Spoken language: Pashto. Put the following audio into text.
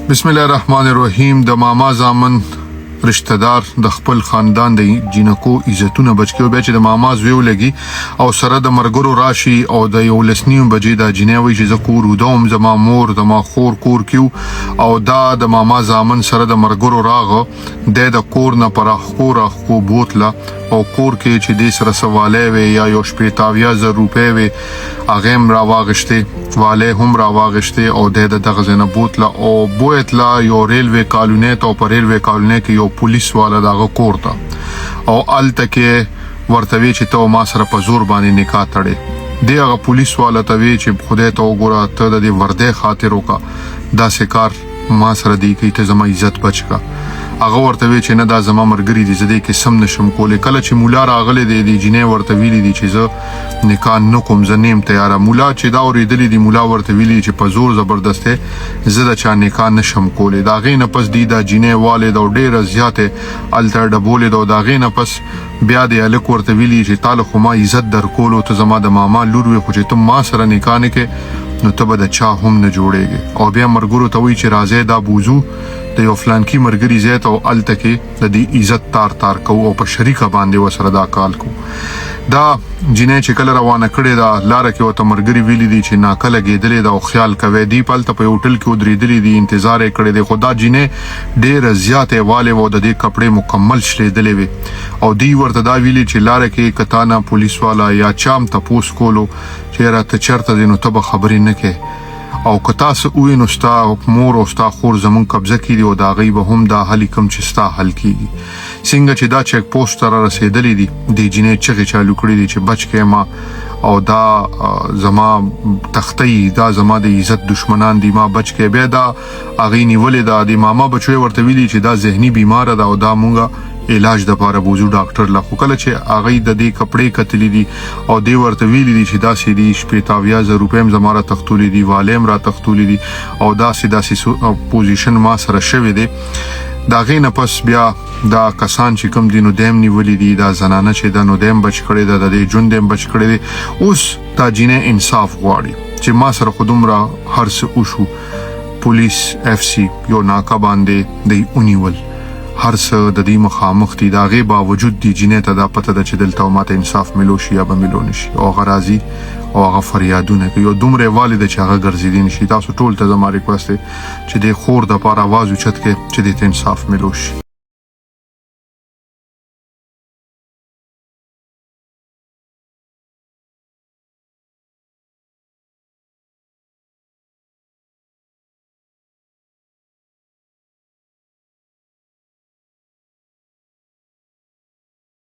بسم الله الرحمن الرحیم. د ماما زامن رشتہ دار د خپل خاندان د جنکو عزتونه بچو بیا چې د ماما زوی لګي او سره د مرګرو راشي او د یو لسنیم بجې د جنوي چې زکور ودوم زما مور د ما خور کور کیو او دا د ماما زامن سره د مرګرو راغه د کور نه پر خور خو بوتله او کور کې چې د سره سواله وي یا یو شپېتاویا زر روپے وي اغم را واغشته واله هم را واغشته او د دغه زنه بوتله او بوتله یو ریلوی کالونی ته په ریلوی کالونی کې یو پولیس والا دغه کور ته او التکه ورتوي چې ته ما سره په زور باندې نکاح تړي دغه پولیس والا ته وی چې خدای ته وګوره ته د ورده خاطر وکا دا سکار ما سره دی کی ته زما عزت بچکا هغه ورته وی چې نه دا زما مرګري دي زده کې سم نشم کولې کله چې مولا راغله دی جنې ورته ویلي دي چې زه نکاح نو کوم زنیم تیار مولا چې دا اوریدلې دي مولا ورته ویلي چې په زور زبردسته زه د چا نکاح نشم کولې دا غي نه پس دی دا جنې والد او ډیره زیاته التر ډبولې دا غي نه پس بیا دی الک ورته ویلي چې تعالی خو ما عزت در کولو ته زما د ماما لور وي خو چې ته ما سره نکاح نه کې نو ته به د چا هم نه جوړېږي او بیا مرګرو ته وی چې راځي دا بوزو د یو فلان کی مرګري زیات او التکه د دې عزت تار کو او په شریکه باندې وسره دا کال کو دا جنې چې کله روانه کړي دا لار کې او ته مرګري ویلي دي چې ناکله کېدلې دا خیال کوي دی پلته په هوټل کې ودرېدلې دي انتظار یې کړي دي خدا جنې ډېر زیاتې والے وو د دې کپڑے مکمل شریدلې وي او دی ورته دا ویلي چې لار کې کتانا پولیس والا یا چام تپوس کولو چې راته چرته دي نو ته خبرې نه کې او کتا سه وې نو ستا مور او ستا خور زمون قبضه کړي او دا غي به هم دا حل کم چې ستا حل کیږي څنګه چې دا چیک پوسټ تر رسیدلې دي د جنې چغې چالو کړې دي چې بچ کې ما او دا زما تختی دا زما د عزت دشمنان دي ما بچ کې بیا دا اغي نیولې دا د ماما بچوي ورته ویلي چې دا ذهني بیمار ده او دا مونږه علاج د پاره بوزو ډاکټر لا خو کله چې اغه د دې کپڑے کتلې دي او دی ورته ویلي دي چې دا سې دي شپېتاویا زر روپیم زماره تختولې دي والیم را تختولې دي او دا سې پوزیشن ما سره شوی دی دا غینه پس بیا دا کسان چې کوم دینو دیم نیولې دي دا زنانه چې دا نو دیم بچ کړي دا د جون دیم بچ کړي دي اوس تا جنې انصاف غواړي چې ما سره خودم را هر څه وشو پولیس اف سی یو ناکا باندې دی اونیول هر څه د دې مخامخ دي دا غي باوجود دي جنې ته دا پته ده چې دلته ماته انصاف ملو شي یا به ملو نشي او غرازي او هغه فریادونه کوي او دومره والد چې هغه ګرځیدي نشي تاسو ټول ته زما ریکوست چې د خور د پاره आवाज اوچت کې چې د انصاف ملو شي